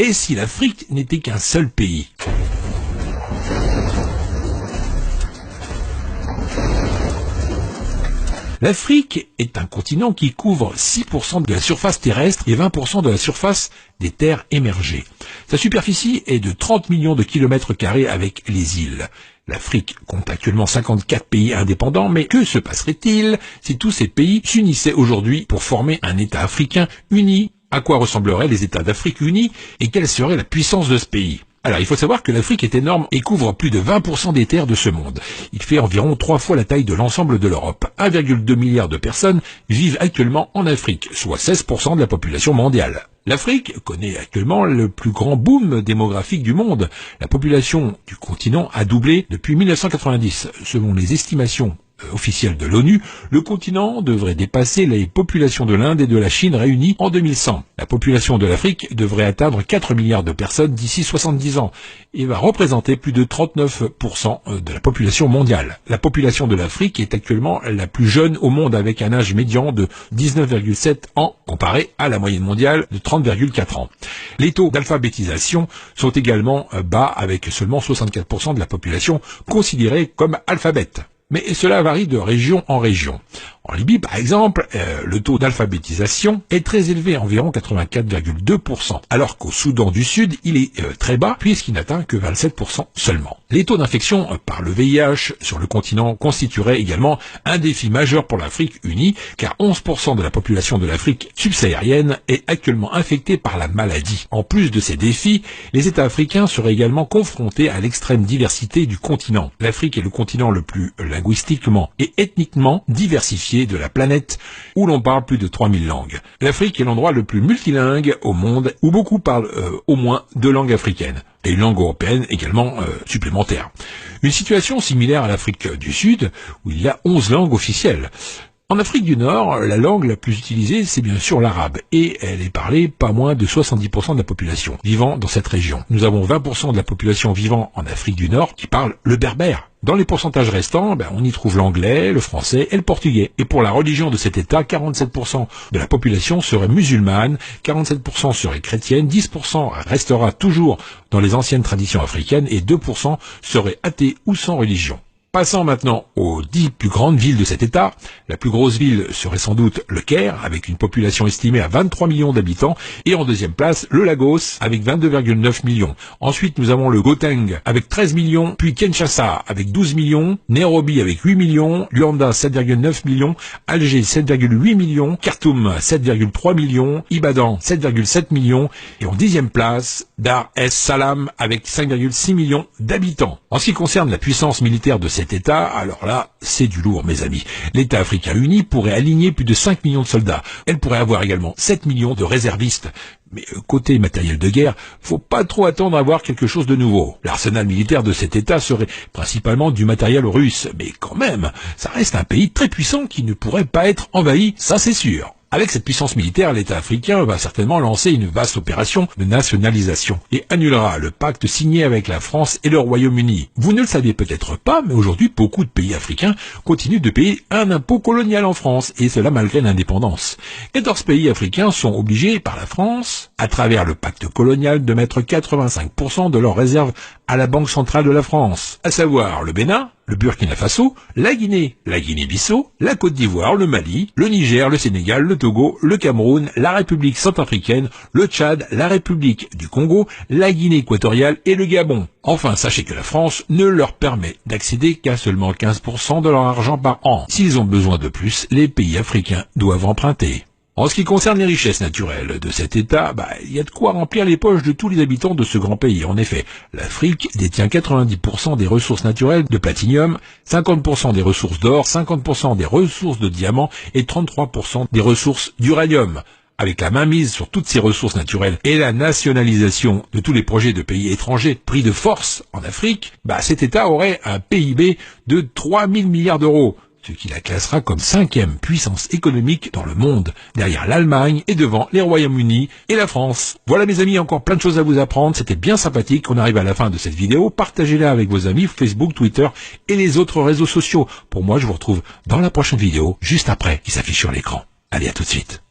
Et si l'Afrique n'était qu'un seul pays? L'Afrique est un continent qui couvre 6% de la surface terrestre et 20% de la surface des terres émergées. Sa superficie est de 30 millions de kilomètres carrés avec les îles. L'Afrique compte actuellement 54 pays indépendants, mais que se passerait-il si tous ces pays s'unissaient aujourd'hui pour former un État africain uni? À quoi ressembleraient les États d'Afrique unis et quelle serait la puissance de ce pays? Alors, il faut savoir que l'Afrique est énorme et couvre plus de 20% des terres de ce monde. Il fait environ 3 fois la taille de l'ensemble de l'Europe. 1,2 milliard de personnes vivent actuellement en Afrique, soit 16% de la population mondiale. L'Afrique connaît actuellement le plus grand boom démographique du monde. La population du continent a doublé depuis 1990. Selon les estimations officielle de l'ONU, le continent devrait dépasser les populations de l'Inde et de la Chine réunies en 2100. La population de l'Afrique devrait atteindre 4 milliards de personnes d'ici 70 ans et va représenter plus de 39% de la population mondiale. La population de l'Afrique est actuellement la plus jeune au monde avec un âge médian de 19,7 ans comparé à la moyenne mondiale de 30,4 ans. Les taux d'alphabétisation sont également bas avec seulement 64% de la population considérée comme alphabète. Mais cela varie de région en région. En Libye, par exemple, le taux d'alphabétisation est très élevé, environ 84,2%, alors qu'au Soudan du Sud, il est très bas, puisqu'il n'atteint que 27% seulement. Les taux d'infection par le VIH sur le continent constitueraient également un défi majeur pour l'Afrique unie, car 11% de la population de l'Afrique subsaharienne est actuellement infectée par la maladie. En plus de ces défis, les États africains seraient également confrontés à l'extrême diversité du continent. L'Afrique est le continent le plus linguistiquement et ethniquement diversifié de la planète, où l'on parle plus de 3000 langues. L'Afrique est l'endroit le plus multilingue au monde, où beaucoup parlent au moins 2 langues africaines, et une langue européenne également supplémentaire. Une situation similaire à l'Afrique du Sud, où il y a 11 langues officielles. En Afrique du Nord, la langue la plus utilisée, c'est bien sûr l'arabe, et elle est parlée pas moins de 70% de la population vivant dans cette région. Nous avons 20% de la population vivant en Afrique du Nord qui parle le berbère. Dans les pourcentages restants, on y trouve l'anglais, le français et le portugais. Et pour la religion de cet État, 47% de la population serait musulmane, 47% serait chrétienne, 10% restera toujours dans les anciennes traditions africaines et 2% seraient athées ou sans religion. Passons maintenant aux 10 plus grandes villes de cet État. La plus grosse ville serait sans doute le Caire, avec une population estimée à 23 millions d'habitants, et en deuxième place, le Lagos, avec 22,9 millions. Ensuite, nous avons le Gauteng, avec 13 millions, puis Kinshasa, avec 12 millions, Nairobi, avec 8 millions, Luanda, 7,9 millions, Alger, 7,8 millions, Khartoum, 7,3 millions, Ibadan, 7,7 millions, et en 10e place, Dar es Salaam, avec 5,6 millions d'habitants. En ce qui concerne la puissance militaire de cet État, alors là, c'est du lourd, mes amis. L'État africain uni pourrait aligner plus de 5 millions de soldats. Elle pourrait avoir également 7 millions de réservistes. Mais côté matériel de guerre, faut pas trop attendre à voir quelque chose de nouveau. L'arsenal militaire de cet État serait principalement du matériel russe. Mais quand même, ça reste un pays très puissant qui ne pourrait pas être envahi, ça c'est sûr. Avec cette puissance militaire, l'État africain va certainement lancer une vaste opération de nationalisation et annulera le pacte signé avec la France et le Royaume-Uni. Vous ne le saviez peut-être pas, mais aujourd'hui, beaucoup de pays africains continuent de payer un impôt colonial en France, et cela malgré l'indépendance. 14 pays africains sont obligés par la France, à travers le pacte colonial, de mettre 85% de leurs réserves à la Banque centrale de la France, à savoir le Bénin, le Burkina Faso, la Guinée-Bissau, la Côte d'Ivoire, le Mali, le Niger, le Sénégal, le Togo, le Cameroun, la République centrafricaine, le Tchad, la République du Congo, la Guinée équatoriale et le Gabon. Enfin, sachez que la France ne leur permet d'accéder qu'à seulement 15% de leur argent par an. S'ils ont besoin de plus, les pays africains doivent emprunter. En ce qui concerne les richesses naturelles de cet État, il y a de quoi remplir les poches de tous les habitants de ce grand pays. En effet, l'Afrique détient 90% des ressources naturelles de platinium, 50% des ressources d'or, 50% des ressources de diamants et 33% des ressources d'uranium. Avec la mainmise sur toutes ces ressources naturelles et la nationalisation de tous les projets de pays étrangers pris de force en Afrique, cet État aurait un PIB de 3000 milliards d'euros. Ce qui la classera comme 5e puissance économique dans le monde, derrière l'Allemagne et devant les Royaumes-Unis et la France. Voilà mes amis, encore plein de choses à vous apprendre, c'était bien sympathique, on arrive à la fin de cette vidéo, partagez-la avec vos amis Facebook, Twitter et les autres réseaux sociaux. Pour moi, je vous retrouve dans la prochaine vidéo, juste après, qui s'affiche sur l'écran. Allez, à tout de suite.